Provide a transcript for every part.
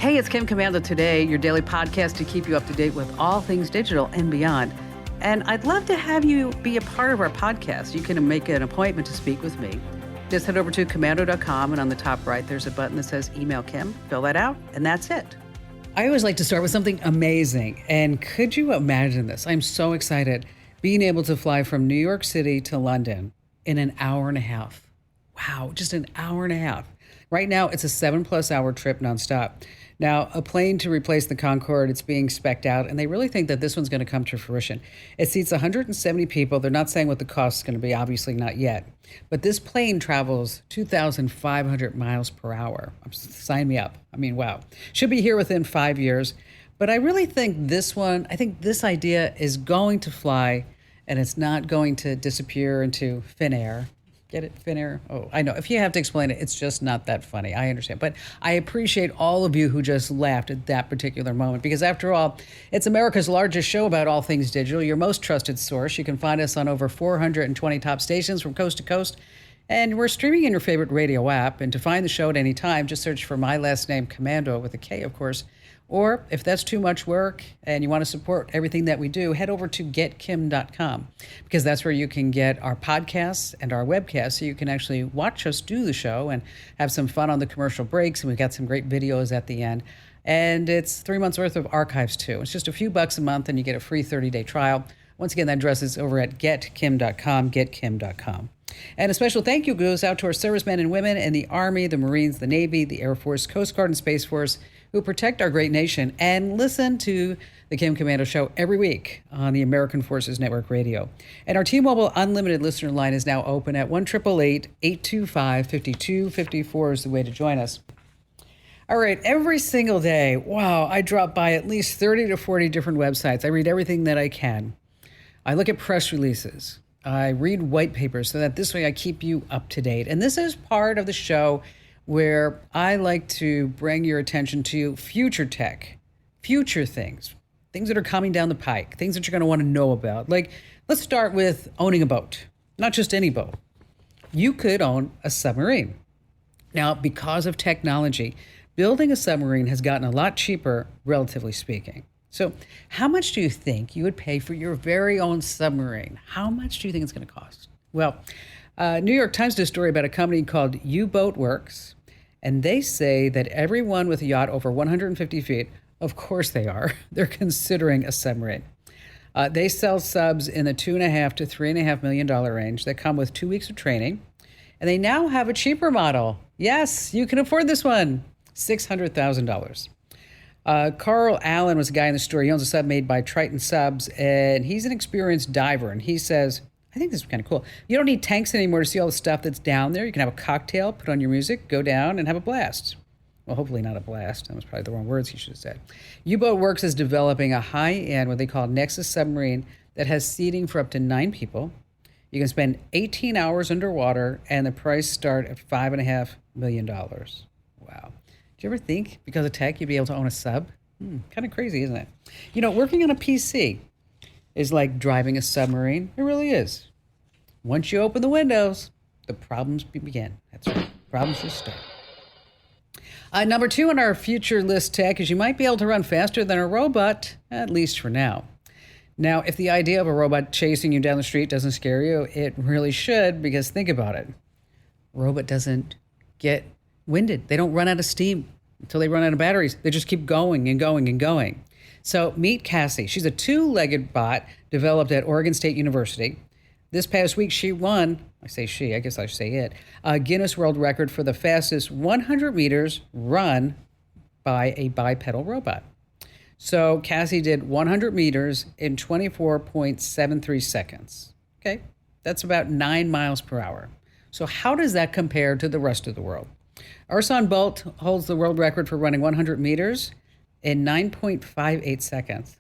Hey, it's Kim Komando today, your daily podcast to keep you up to date with all things digital and beyond. And I'd love to have you be a part of our podcast. You can make an appointment to speak with me. Just head over to Komando.com, and on the top right, there's a button that says Email Kim. Fill that out, and that's it. I always like to start with something amazing. And could you imagine this? I'm so excited being able to fly from New York City to London in an hour and a half. Wow, just an hour and a half. Right now, it's a 7+ hour trip nonstop. Now, a plane to replace the Concorde, it's being spec'd out, and they really think that this one's going to come to fruition. It seats 170 people. They're not saying what the cost is going to be, obviously not yet. But this plane travels 2,500 miles per hour. Sign me up. I mean, wow. Should be here within 5 years. But I really think this idea is going to fly, and it's not going to disappear into thin air. Get it? Thin air? Oh, I know. If you have to explain it, it's just not that funny. I understand. But I appreciate all of you who just laughed at that particular moment, because after all, it's America's largest show about all things digital, your most trusted source. You can find us on over 420 top stations from coast to coast. And we're streaming in your favorite radio app. And to find the show at any time, just search for my last name, Komando, with a K, of course. Or if that's too much work and you want to support everything that we do, head over to getkim.com, because that's where you can get our podcasts and our webcasts, so you can actually watch us do the show and have some fun on the commercial breaks. And we've got some great videos at the end. And it's 3 months worth of archives too. It's just a few bucks a month and you get a free 30-day trial. Once again, that address is over at getkim.com, getkim.com. And a special thank you goes out to our servicemen and women in the Army, the Marines, the Navy, the Air Force, Coast Guard, and Space Force, who protect our great nation and listen to the Kim Komando Show every week on the American Forces Network Radio. And our T-Mobile Unlimited listener line is now open at 1-888-825-5254 is the way to join us. All right, every single day, wow, I drop by at least 30 to 40 different websites. I read everything that I can. I look at press releases. I read white papers so that this way I keep you up to date. And this is part of the show where I like to bring your attention to future tech, future things that are coming down the pike, things that you're going to want to know about. Like, let's start with owning a boat, not just any boat. You could own a submarine. Now, because of technology, building a submarine has gotten a lot cheaper, relatively speaking. So how much do you think you would pay for your very own submarine? How much do you think it's going to cost? Well, New York Times did a story about a company called U-Boat Works, and they say that everyone with a yacht over 150 feet, of course they are, they're considering a submarine. They sell subs in the $2.5 to $3.5 million range that come with 2 weeks of training, and they now have a cheaper model. Yes, you can afford this one, $600,000. Carl Allen was a guy in the story. He owns a sub made by Triton Subs, and he's an experienced diver, and he says, I think this is kind of cool. You don't need tanks anymore to see all the stuff that's down there. You can have a cocktail, put on your music, go down, and have a blast. Well, hopefully not a blast. That was probably the wrong words he should have said. U-Boat Works is developing a high-end, what they call Nexus submarine, that has seating for up to 9 people. You can spend 18 hours underwater, and the price start at $5.5 million. Wow. Do you ever think, because of tech, you'd be able to own a sub? Kind of crazy, isn't it? You know, working on a PC is like driving a submarine. It really is. Once you open the windows, the problems begin. That's right. Problems just start. Number 2 on our future list tech is you might be able to run faster than a robot, at least for now. Now, if the idea of a robot chasing you down the street doesn't scare you, it really should, because think about it. A robot doesn't get winded. They don't run out of steam until they run out of batteries. They just keep going and going and going. So meet Cassie. She's a 2-legged bot developed at Oregon State University. This past week, she won, I say she, I guess I should say it, a Guinness World Record for the fastest 100 meters run by a bipedal robot. So Cassie did 100 meters in 24.73 seconds. Okay, that's about 9 miles per hour. So how does that compare to the rest of the world? Usain Bolt holds the world record for running 100 meters in 9.58 seconds.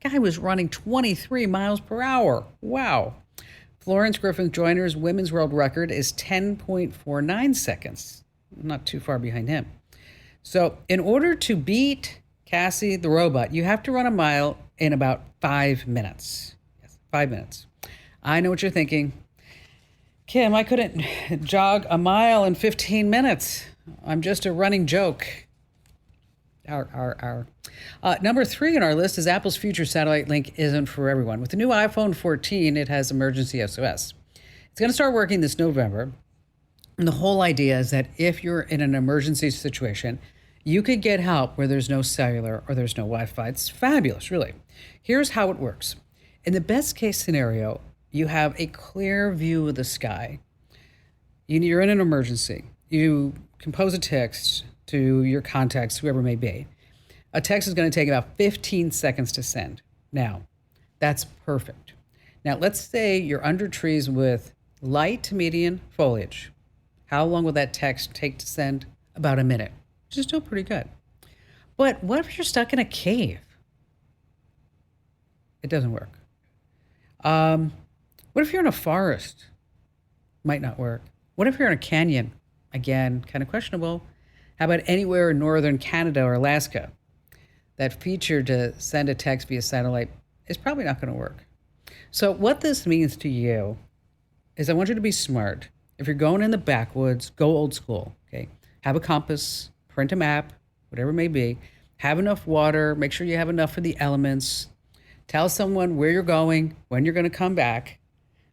Guy was running 23 miles per hour. Wow. Florence Griffith Joyner's women's world record is 10.49 seconds. Not too far behind him. So in order to beat Cassie the robot, you have to run a mile in about 5 minutes. Yes, 5 minutes. I know what you're thinking. Kim, I couldn't jog a mile in 15 minutes. I'm just a running joke. our. Number 3 on our list is Apple's future satellite link isn't for everyone. With the new iPhone 14, it has emergency SOS. It's going to start working this November. And the whole idea is that if you're in an emergency situation, you could get help where there's no cellular or there's no Wi-Fi. It's fabulous, really. Here's how it works. In the best case scenario, you have a clear view of the sky. You're in an emergency. You compose a text to your contacts, whoever it may be. A text is going to take about 15 seconds to send. Now, that's perfect. Now, let's say you're under trees with light to medium foliage. How long will that text take to send? About a minute, which is still pretty good. But what if you're stuck in a cave? It doesn't work. What if you're in a forest? Might not work. What if you're in a canyon? Again, kind of questionable. How about anywhere in northern Canada or Alaska? That feature to send a text via satellite is probably not going to work. So what this means to you is I want you to be smart. If you're going in the backwoods, go old school, okay? Have a compass, print a map, whatever it may be. Have enough water, make sure you have enough for the elements. Tell someone where you're going, when you're going to come back.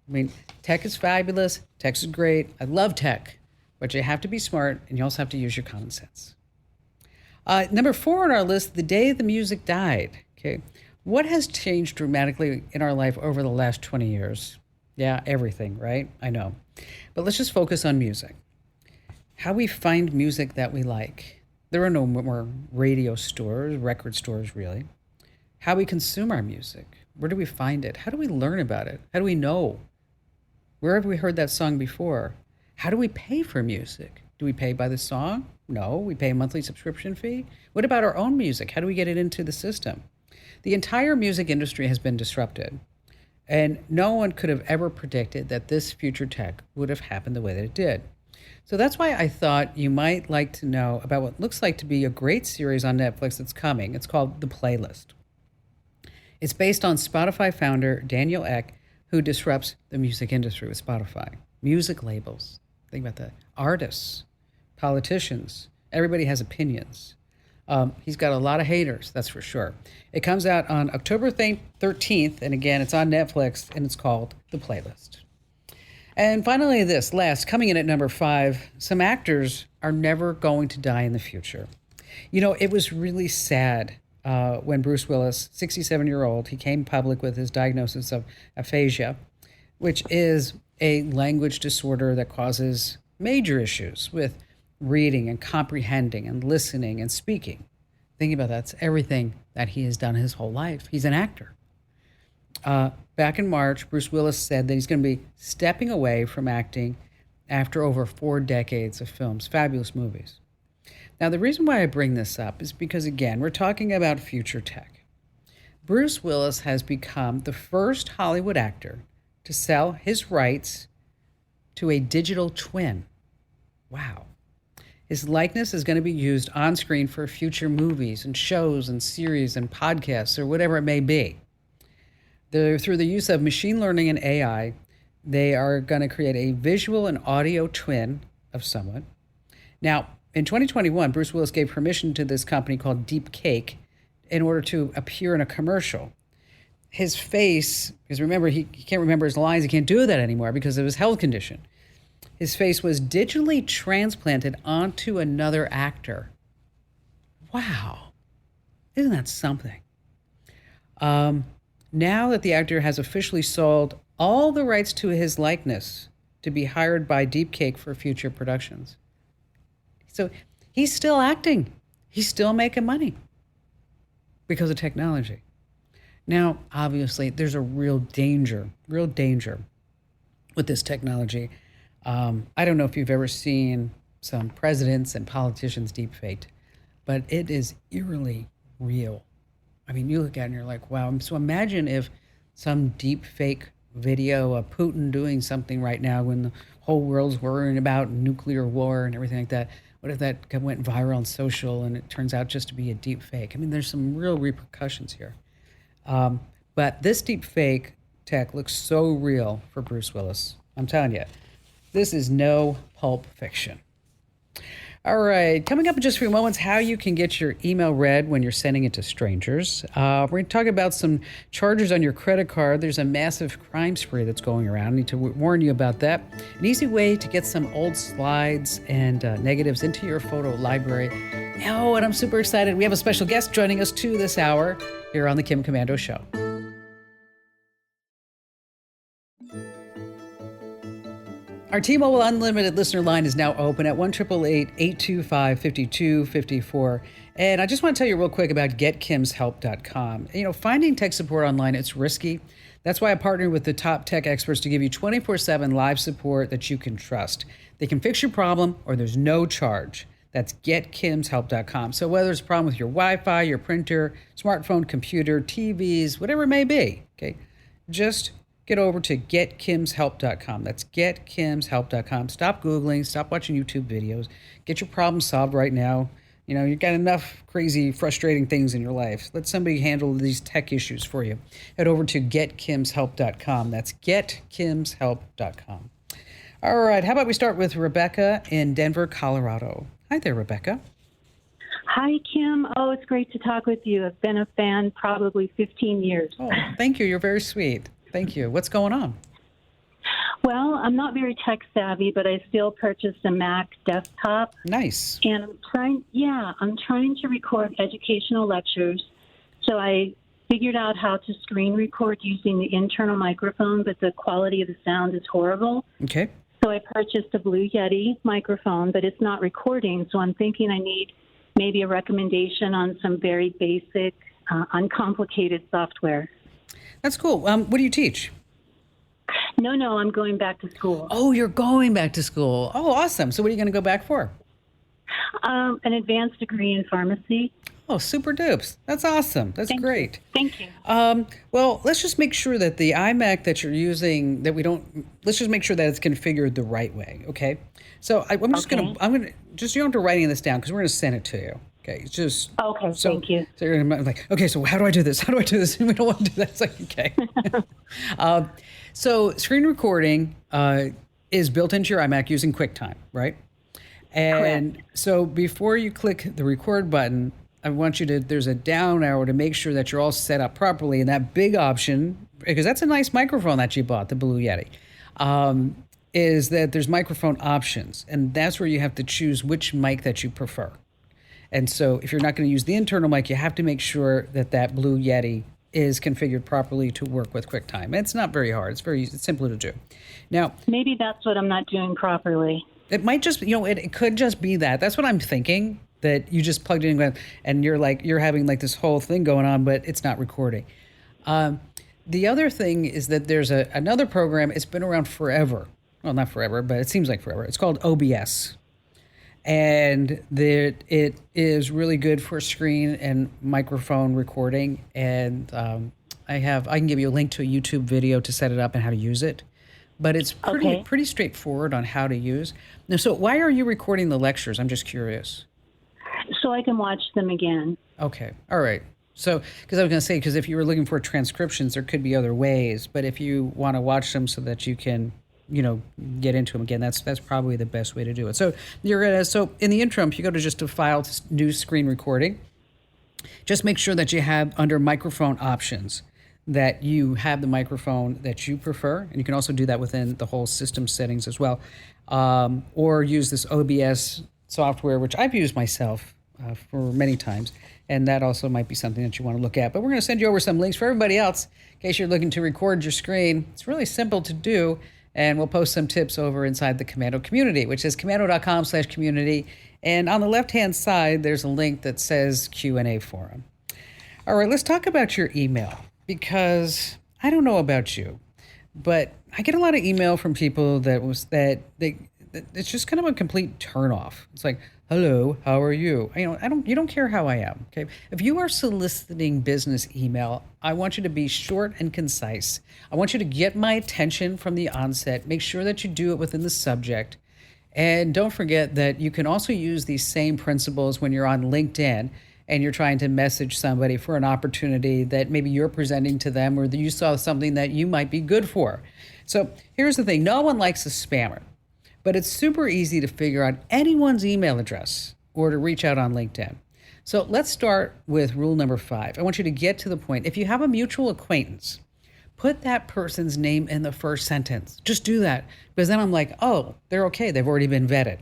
I mean, tech is fabulous, tech is great. I love tech, but you have to be smart and you also have to use your common sense. Number 4 on our list, the day the music died, okay? What has changed dramatically in our life over the last 20 years? Yeah, everything, right? I know. But let's just focus on music. How we find music that we like. There are no more radio stores, record stores, really. How we consume our music. Where do we find it? How do we learn about it? How do we know? Where have we heard that song before? How do we pay for music? Do we pay by the song? No, we pay a monthly subscription fee. What about our own music? How do we get it into the system? The entire music industry has been disrupted. And no one could have ever predicted that this future tech would have happened the way that it did. So that's why I thought you might like to know about what looks like to be a great series on Netflix that's coming. It's called The Playlist. It's based on Spotify founder Daniel Ek, who disrupts the music industry with Spotify. Music labels, think about that. Artists, politicians, everybody has opinions. He's got a lot of haters, that's for sure. It comes out on October 13th, and again, it's on Netflix, and it's called The Playlist. And finally, coming in at number 5, some actors are never going to die in the future. You know, it was really sad when Bruce Willis, 67-year-old, he came public with his diagnosis of aphasia, which is a language disorder that causes major issues with reading and comprehending and listening and speaking. Think about that. It's everything that he has done his whole life. He's an actor. Back in March, Bruce Willis said that he's going to be stepping away from acting after over 4 decades of films, fabulous movies. Now, the reason why I bring this up is because, again, we're talking about future tech. Bruce Willis has become the first Hollywood actor to sell his rights to a digital twin. Wow. His likeness is going to be used on screen for future movies and shows and series and podcasts or whatever it may be. Through the use of machine learning and AI, they are going to create a visual and audio twin of someone. Now, in 2021, Bruce Willis gave permission to this company called Deep Cake in order to appear in a commercial. His face, because remember, he can't remember his lines, he can't do that anymore because of his health condition. His face was digitally transplanted onto another actor. Wow. Isn't that something? Now that the actor has officially sold all the rights to his likeness to be hired by Deep Cake for future productions. So he's still acting. He's still making money because of technology. Now, obviously, there's a real danger with this technology. I don't know if you've ever seen some presidents and politicians deepfaked, but it is eerily real. I mean, you look at it and you're like, wow. So imagine if some deepfake video of Putin doing something right now when the whole world's worrying about nuclear war and everything like that. What if that went viral on social and it turns out just to be a deepfake? I mean, there's some real repercussions here. But this deepfake tech looks so real for Bruce Willis. I'm telling you. This is no Pulp Fiction. All right, coming up in just a few moments, how you can get your email read when you're sending it to strangers. We're going to talk about some charges on your credit card. There's a massive crime spree that's going around. I need to warn you about that. An easy way to get some old slides and negatives into your photo library. Oh, and I'm super excited. We have a special guest joining us too this hour here on the Kim Komando Show. Our T-Mobile Unlimited listener line is now open at 1-888-825-5254. And I just want to tell you real quick about GetKimsHelp.com. You know, finding tech support online, it's risky. That's why I partnered with the top tech experts to give you 24/7 live support that you can trust. They can fix your problem or there's no charge. That's GetKimsHelp.com. So whether it's a problem with your Wi-Fi, your printer, smartphone, computer, TVs, whatever it may be, okay, just get over to GetKimsHelp.com. That's GetKimsHelp.com. Stop Googling, stop watching YouTube videos. Get your problem solved right now. You know, you've got enough crazy, frustrating things in your life. Let somebody handle these tech issues for you. Head over to GetKimsHelp.com. That's GetKimsHelp.com. All right, how about we start with Rebecca in Denver, Colorado. Hi there, Rebecca. Hi, Kim. Oh, it's great to talk with you. I've been a fan probably 15 years. Oh, thank you. You're very sweet. Thank you. What's going on? Well, I'm not very tech savvy, but I still purchased a Mac desktop. Nice. And I'm trying to record educational lectures. So I figured out how to screen record using the internal microphone, but the quality of the sound is horrible. Okay. So I purchased a Blue Yeti microphone, but it's not recording. So I'm thinking I need maybe a recommendation on some very basic, uncomplicated software. That's cool. What do you teach? No, I'm going back to school. Oh, you're going back to school. Oh, awesome. So what are you going to go back for? An advanced degree in pharmacy. Oh, super dupes. That's awesome. That's great. Thank you. Well, let's just make sure that the iMac that you're using, let's just make sure that it's configured the right way, okay? So you don't have to write any of this down because we're going to send it to you. Okay, it's just okay. Thank you. So you're like, okay, so how do I do this? How do I do this? We don't want to do that. It's like, okay. So screen recording is built into your iMac using QuickTime, right? And correct. So before you click the record button, I want you to, there's a down arrow to make sure that you're all set up properly. And that big option, because that's a nice microphone that you bought, the Blue Yeti, is that there's microphone options. And that's where you have to choose which mic that you prefer. And so if you're not going to use the internal mic, you have to make sure that that Blue Yeti is configured properly to work with QuickTime. It's not very hard. It's simple to do. Now, maybe that's what I'm not doing properly. It might just, it could just be that. That's what I'm thinking, that you just plugged in and you're having like this whole thing going on, but it's not recording. The other thing is that there's another program. It's been around forever. Well, not forever, but it seems like forever. It's called OBS. And it is really good for screen and microphone recording. And I can give you a link to a YouTube video to set it up and how to use it. But it's pretty straightforward on how to use. Now, so why are you recording the lectures? I'm just curious. So I can watch them again. Okay. All right. So, because I was going to say, because if you were looking for transcriptions, there could be other ways. But if you want to watch them so that you can get into them again, that's probably the best way to do it. So so in the interim, if you go to just a file, new screen recording, just make sure that you have under microphone options that you have the microphone that you prefer. And you can also do that within the whole system settings as well. Or use this OBS software, which I've used myself for many times. And that also might be something that you want to look at. But we're going to send you over some links for everybody else in case you're looking to record your screen. It's really simple to do. And we'll post some tips over inside the Komando community, which is komando.com/community. And on the left-hand side, there's a link that says Q&A forum. All right, let's talk about your email, because I don't know about you, but I get a lot of email from people that it's just kind of a complete turnoff. It's like, hello, how are you? You don't care how I am. Okay. If you are soliciting business email, I want you to be short and concise. I want you to get my attention from the onset. Make sure that you do it within the subject. And don't forget that you can also use these same principles when you're on LinkedIn and you're trying to message somebody for an opportunity that maybe you're presenting to them, or that you saw something that you might be good for. So here's the thing. No one likes a spammer. But it's super easy to figure out anyone's email address or to reach out on LinkedIn. So let's start with rule number 5. I want you to get to the point. If you have a mutual acquaintance, put that person's name in the first sentence. Just do that. Because then I'm like, oh, they're okay. They've already been vetted.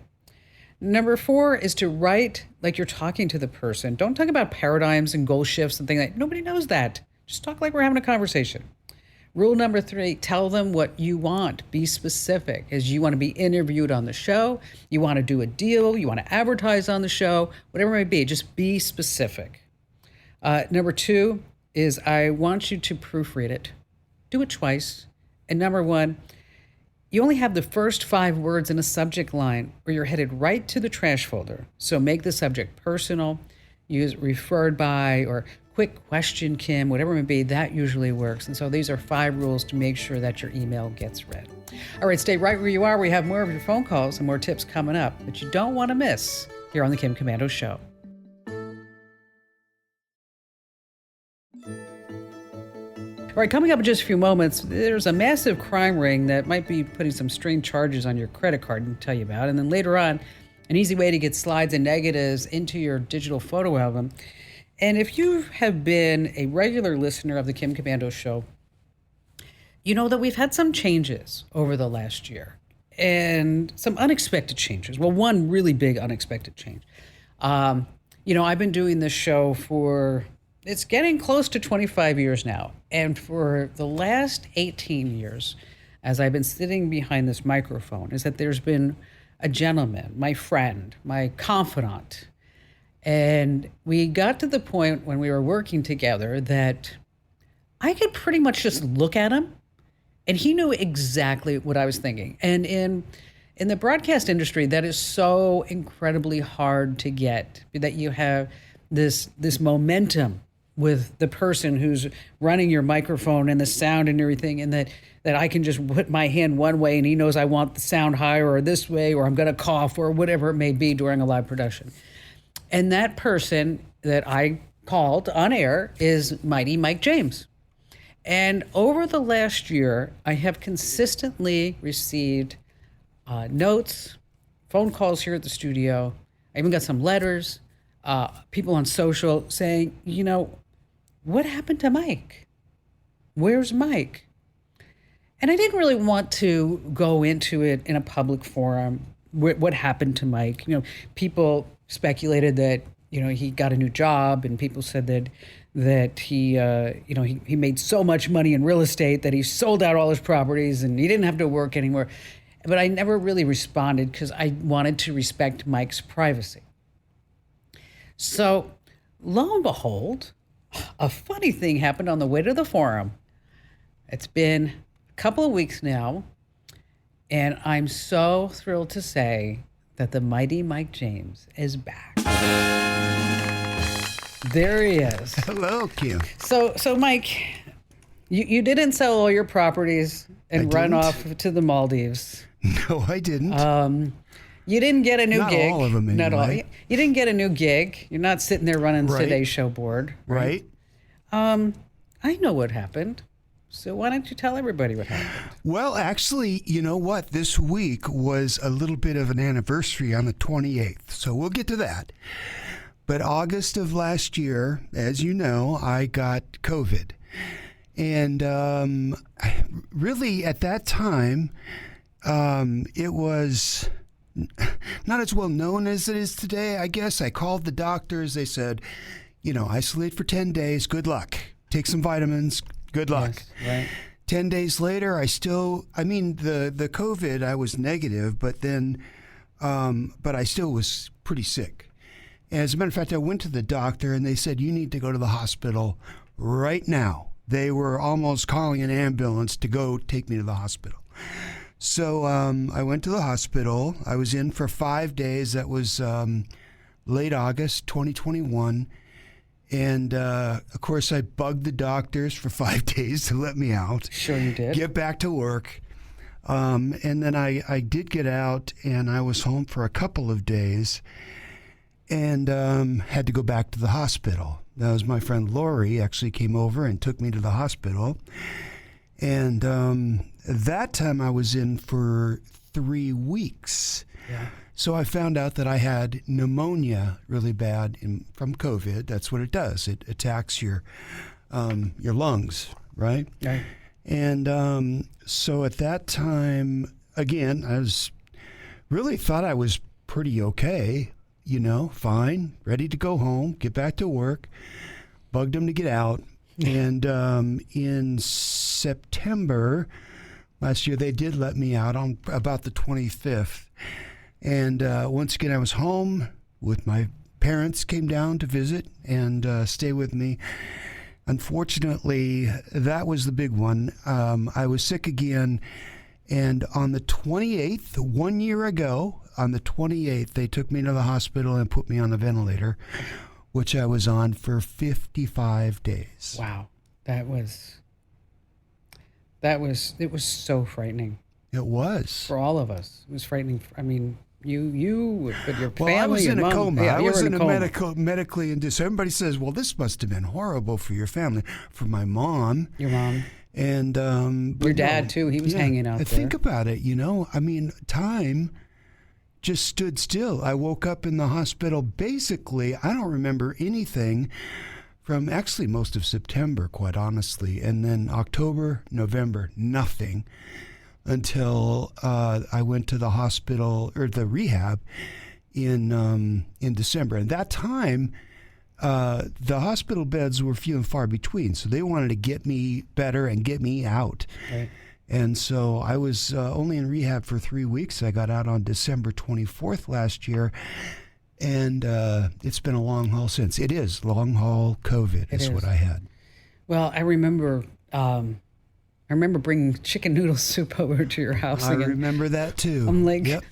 Number 4 is to write like you're talking to the person. Don't talk about paradigms and goal shifts and things like that. Nobody knows that. Just talk like we're having a conversation. Rule number 3, tell them what you want. Be specific. As you want to be interviewed on the show, you want to do a deal, you want to advertise on the show, whatever it may be, just be specific. Number 2 is I want you to proofread it. Do it twice. And number 1, you only have the first 5 words in a subject line or you're headed right to the trash folder. So make the subject personal, use referred by or quick question, Kim, whatever it may be, that usually works. And so these are 5 rules to make sure that your email gets read. All right, stay right where you are. We have more of your phone calls and more tips coming up that you don't want to miss here on the Kim Komando Show. All right, coming up in just a few moments, there's a massive crime ring that might be putting some strange charges on your credit card and tell you about. And then later on, an easy way to get slides and negatives into your digital photo album. And if you have been a regular listener of the Kim Komando Show, you know that we've had some changes over the last year and some unexpected changes. Well, one really big unexpected change. I've been doing this show it's getting close to 25 years now. And for the last 18 years, as I've been sitting behind this microphone, is that there's been a gentleman, my friend, my confidant. And we got to the point when we were working together that I could pretty much just look at him and he knew exactly what I was thinking. And in the broadcast industry, that is so incredibly hard to get, that you have this momentum with the person who's running your microphone and the sound and everything, and that I can just put my hand one way and he knows I want the sound higher or this way, or I'm going to cough or whatever it may be during a live production. And that person that I called on air is Mighty Mike James. And over the last year, I have consistently received notes, phone calls here at the studio. I even got some letters, people on social saying, what happened to Mike? Where's Mike? And I didn't really want to go into it in a public forum, what happened to Mike. People speculated that, he got a new job, and people said that he made so much money in real estate that he sold out all his properties and he didn't have to work anymore. But I never really responded because I wanted to respect Mike's privacy. So lo and behold, a funny thing happened on the way to the forum. It's been a couple of weeks now, and I'm so thrilled to say that the Mighty Mike James is back. There he is. Hello, Kim. So Mike, you didn't sell all your properties and run off to the Maldives. No, I didn't. You didn't get a new gig. Not all of them, anyway. Not all. You didn't get a new gig. You're not sitting there running Right. Today's Show board. Right. I know what happened. So why don't you tell everybody what happened? Well, actually, you know what? This week was a little bit of an anniversary on the 28th, so we'll get to that. But August of last year, as you know, I got COVID. And really, at that time, it was not as well known as it is today, I guess. I called the doctors. They said, isolate for 10 days. Good luck. Take some vitamins. Good luck. Yes, right. 10 days later, the COVID, I was negative, but I still was pretty sick. As a matter of fact, I went to the doctor and they said, you need to go to the hospital right now. They were almost calling an ambulance to go take me to the hospital. So I went to the hospital. I was in for 5 days. That was late August 2021. And, of course, I bugged the doctors for 5 days to let me out. Sure you did. Get back to work. And then I did get out, and I was home for a couple of days and had to go back to the hospital. That was my friend Lori actually came over and took me to the hospital. And that time I was in for 3 weeks. Yeah. So I found out that I had pneumonia really bad from COVID. That's what it does. It attacks your lungs, right? Right. And so at that time, again, I was really thought I was pretty okay, fine, ready to go home, get back to work, bugged them to get out. And in September last year, they did let me out on about the 25th. And once again, I was home with my parents, came down to visit and stay with me. Unfortunately, that was the big one. I was sick again. And on the 28th, 1 year ago, on the 28th, they took me to the hospital and put me on the ventilator, which I was on for 55 days. Wow. It was so frightening. It was. For all of us. It was frightening. I mean, you, but your family, Well, I was in your a mom, coma. yeah, I you was were in a coma. medically induced. Everybody says, well, this must have been horrible for your family, for my mom. Your mom. And but your dad, too. He was hanging out there. Think about it, I mean, time just stood still. I woke up in the hospital. Basically, I don't remember anything from actually most of September, quite honestly. And then October, November, nothing until I went to the hospital or the rehab in December. And that time, the hospital beds were few and far between, so they wanted to get me better and get me out. Right. And so I was only in rehab for 3 weeks. I got out on December 24th last year, and it's been a long haul since. It is long haul COVID is what I had. Well, I remember bringing chicken noodle soup over to your house I again. remember that too. I'm like, Yep.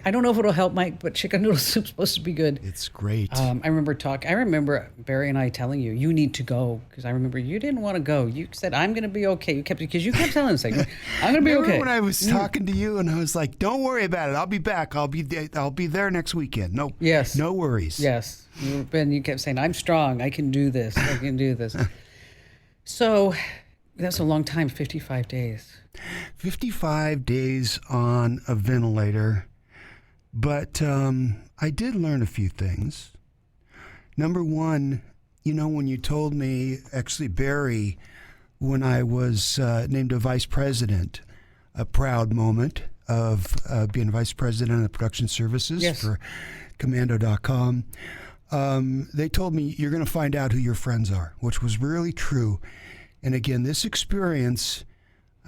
I don't know if it'll help, Mike, but chicken noodle soup's supposed to be good. It's great. I remember Barry and I telling you need to go, because I remember you didn't want to go. You said, I'm going to be okay. Because you kept telling us, like, I'm going to be Remember okay. when I was talking to you and I was like, don't worry about it. I'll be back. I'll be there next weekend. No, Yes. No worries. Yes. You kept saying, I'm strong. I can do this. I can do this. So that's a long time, 55 days. 55 days on a ventilator. But I did learn a few things. Number one, when you told me, actually, Barry, when I was named a vice president, a proud moment of being vice president of production services for Komando.com. They told me, you're going to find out who your friends are, which was really true. And again, this experience,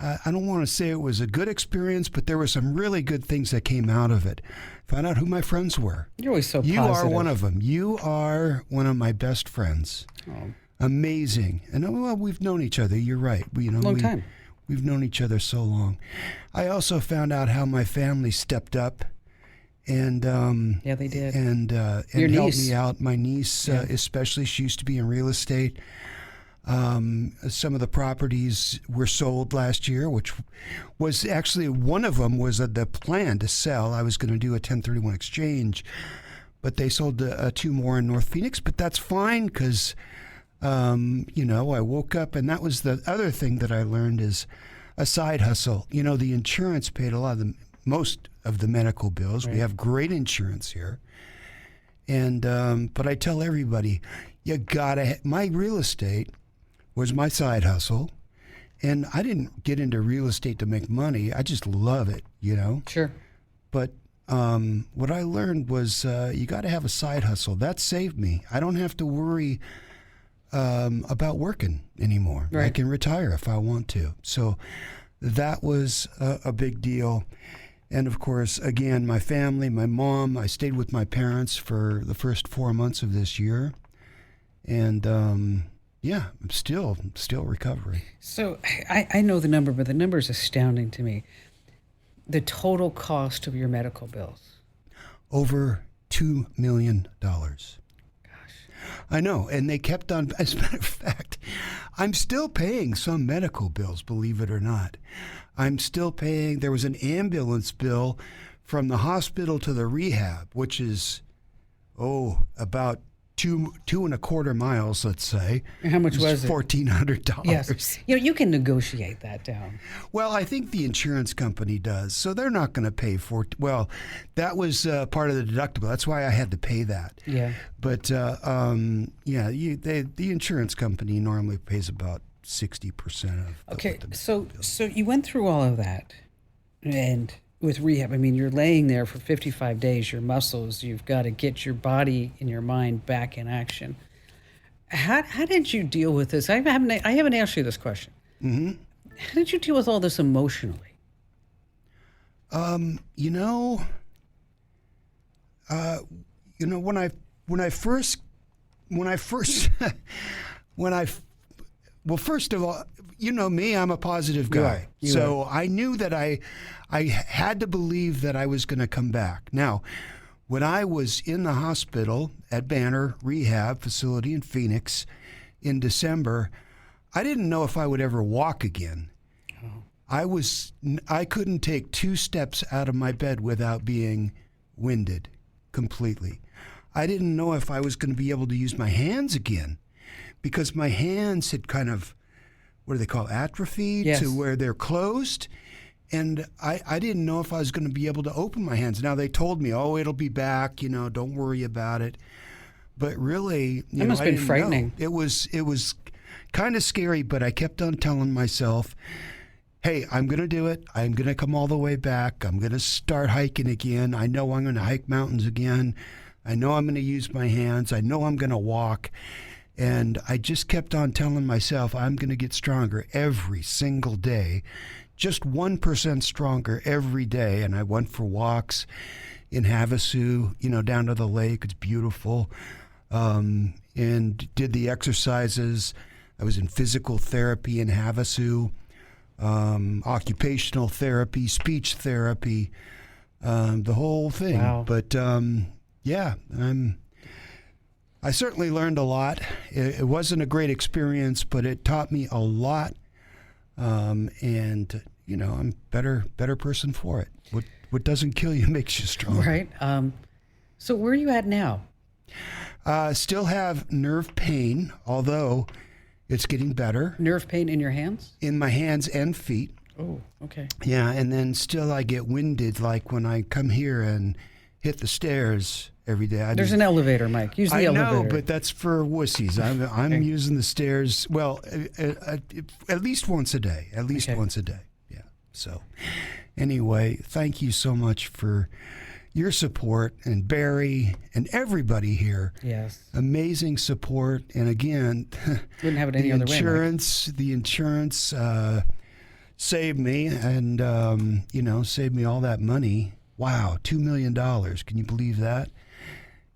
I don't want to say it was a good experience, but there were some really good things that came out of it. Found out who my friends were. You're always so You positive. are one of them. You are one of my best friends. Oh. Amazing. And well, we've known each other. You're right. Long time. We've known each other so long. I also found out how my family stepped up and Yeah, they did. and Your helped niece. me out. My niece, especially, she used to be in real estate. Some of the properties were sold last year, which was actually one of them was the plan to sell. I was going to do a 1031 exchange, but they sold 2 more in North Phoenix. But that's fine because, I woke up, and that was the other thing that I learned is a side hustle. The insurance paid most of the medical bills. Right. We have great insurance here. And but I tell everybody, you gotta. My real estate was my side hustle, and I didn't get into real estate to make money. I just love it, Sure. But what I learned was you got to have a side hustle. That saved me. I don't have to worry about working anymore. Right. I can retire if I want to. So that was a big deal. And of course, again, my family, my mom, I stayed with my parents for the first 4 months of this year. And I'm still recovering. So I know the number, but the number is astounding to me. The total cost of your medical bills. Over $2 million. Gosh. I know, and they kept on. As a matter of fact, I'm still paying some medical bills, believe it or not. I'm still paying. There was an ambulance bill from the hospital to the rehab, which is, about two and a quarter miles, let's say. And how much was it? $1,400. Yes. You can negotiate that down. Well, I think the insurance company does, so they're not going to pay for. Well, that was part of the deductible. That's why I had to pay that. Yeah. But the insurance company normally pays about 60% of. Okay, so you went through all of that, and with rehab, I mean, you're laying there for 55 days. Your muscles, you've got to get your body and your mind back in action. How did you deal with this? I haven't asked you this question. Mm-hmm. How did you deal with all this emotionally? When I first well, first of all, you know me, I'm a positive guy. So I knew that I had to believe that I was going to come back. Now, when I was in the hospital at Banner Rehab Facility in Phoenix in December, I didn't know if I would ever walk again. Oh. I couldn't take 2 steps out of my bed without being winded completely. I didn't know if I was going to be able to use my hands again because my hands had kind of, what do they call, atrophied to where they're closed. And I didn't know if I was going to be able to open my hands. Now, they told me, it'll be back, don't worry about it. But really, it must have been frightening. It was kind of scary, but I kept on telling myself, hey, I'm going to do it. I'm going to come all the way back. I'm going to start hiking again. I know I'm going to hike mountains again. I know I'm going to use my hands. I know I'm going to walk. And I just kept on telling myself I'm going to get stronger every single day, just 1% stronger every day. And I went for walks in Havasu, down to the lake. It's beautiful. And did the exercises. I was in physical therapy in Havasu, occupational therapy, speech therapy, the whole thing. Wow. But I certainly learned a lot. It wasn't a great experience, but it taught me a lot. And I'm better person for it. What doesn't kill you makes you stronger. Right. So where are you at now? Still have nerve pain, although it's getting better. Nerve pain in your hands? In my hands and feet. Oh, okay. Yeah, and then still I get winded, like when I come here and hit the stairs every day. There's an elevator, Mike. Use the elevator. I know, but that's for wussies. I'm using the stairs, well, at least once a day. At least once a day. Yeah. So anyway, thank you so much for your support, and Barry and everybody here. Yes. Amazing support. And again, wouldn't have it any other way. The insurance saved me and, saved me all that money. Wow, $2 million. Can you believe that?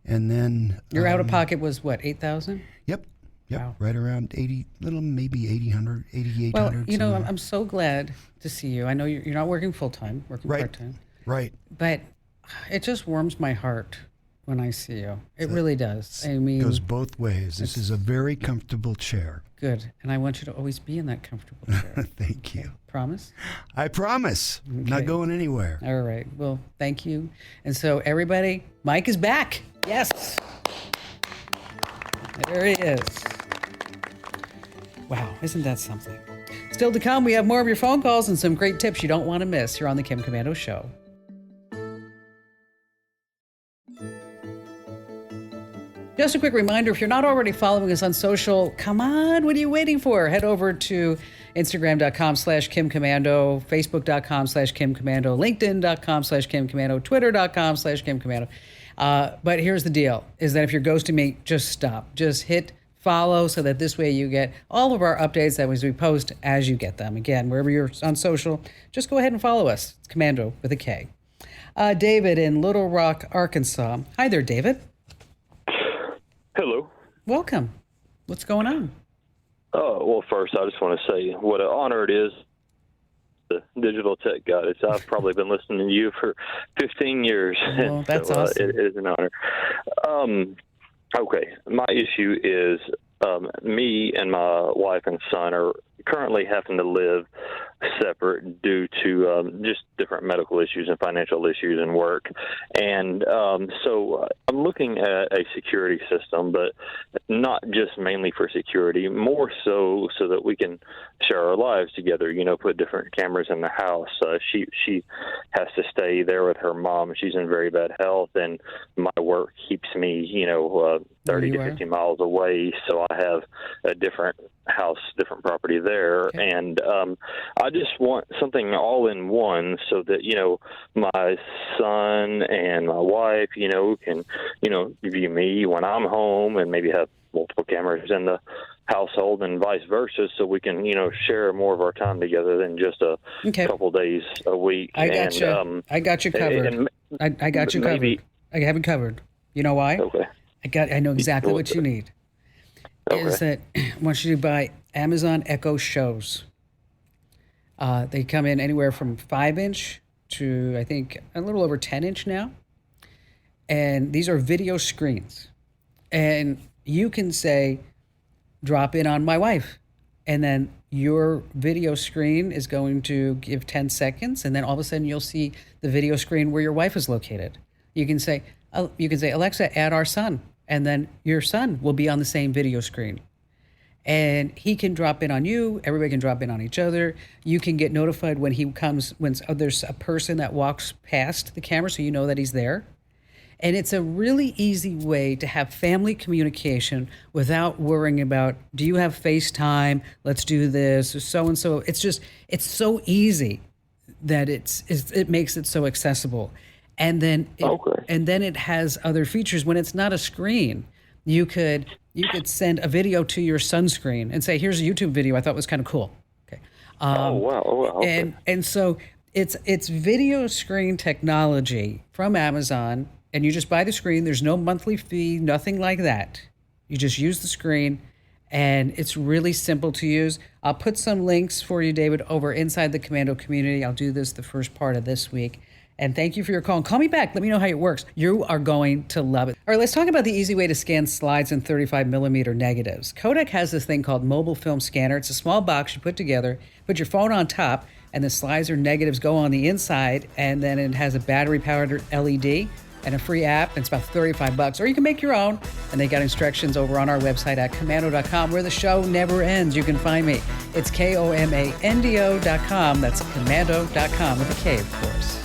And then your out of pocket was what, $8,000? Yep. Wow. Right around 80, maybe 8,800. Well, I'm so glad to see you. I know you're not working full time, working part time. Right. But it just warms my heart when I see you. It really does. I mean, it goes both ways. This is a very comfortable chair. Good. And I want you to always be in that comfortable chair. Thank you. Promise? I promise. Okay. Not going anywhere. All right. Well, thank you. And so everybody, Mike is back. Yes. There he is. Wow. Isn't that something? Still to come, we have more of your phone calls and some great tips you don't want to miss here on the Kim Komando Show. Just a quick reminder, if you're not already following us on social, come on, what are you waiting for? Head over to Instagram.com/Kim Komando, Facebook.com/Kim Komando, LinkedIn.com/Kim Komando, Twitter.com/Kim Komando. But here's the deal, is that if you're ghosting me, just stop. Just hit follow so that this way you get all of our updates that we post as you get them. Again, wherever you're on social, just go ahead and follow us. It's Komando with a K. David in Little Rock, Arkansas. Hi there, David. Hello. Welcome. What's going on? Well, first, I just want to say what an honor it is, the Digital Tech Goddess. I've probably been listening to you for 15 years. Oh, that's awesome. It is an honor. Okay, my issue is me and my wife and son are currently having to live separate due to just different medical issues and financial issues and work. And so I'm looking at a security system, but not just mainly for security, more so that we can share our lives together, put different cameras in the house. She has to stay there with her mom. She's in very bad health, and my work keeps me, 30 to 50 miles away. So I have a different house, different property there. Okay. And I just want something all in one so that, my son and my wife, can, view me when I'm home and maybe have multiple cameras in the household and vice versa, so we can, share more of our time together than just a couple days a week. I got you. I got you covered. I got you covered. I have it covered. You know why? Okay. I know exactly what you need. Okay. Is that I want you to buy Amazon Echo Shows. They come in anywhere from 5-inch to, I think, a little over 10-inch now. And these are video screens. And you can say, drop in on my wife. And then your video screen is going to give 10 seconds. And then all of a sudden you'll see the video screen where your wife is located. You can say, Alexa, add our son. And then your son will be on the same video screen. And he can drop in on you. Everybody can drop in on each other. You can get notified when he comes, when there's a person that walks past the camera, so you know that he's there. And it's a really easy way to have family communication without worrying about, do you have FaceTime? Let's do this, or so-and-so. It's so easy that it makes it so accessible. And then it has other features. When it's not a screen, you could send a video to your son's screen and say, here's a YouTube video I thought was kind of cool. Okay. Oh, wow. Okay. And so it's video screen technology from Amazon, and you just buy the screen. There's no monthly fee, nothing like that. You just use the screen, and it's really simple to use. I'll put some links for you, David, over inside the Komando community. I'll do this the first part of this week. And thank you for your call. And call me back. Let me know how it works. You are going to love it. All right, let's talk about the easy way to scan slides and 35 millimeter negatives. Kodak has this thing called Mobile Film Scanner. It's a small box you put together, put your phone on top, and the slides or negatives go on the inside, and then it has a battery-powered LED and a free app, and it's about $35. Or you can make your own, and they got instructions over on our website at Komando.com, where the show never ends. You can find me. It's Komando.com. That's Komando.com with a K, of course.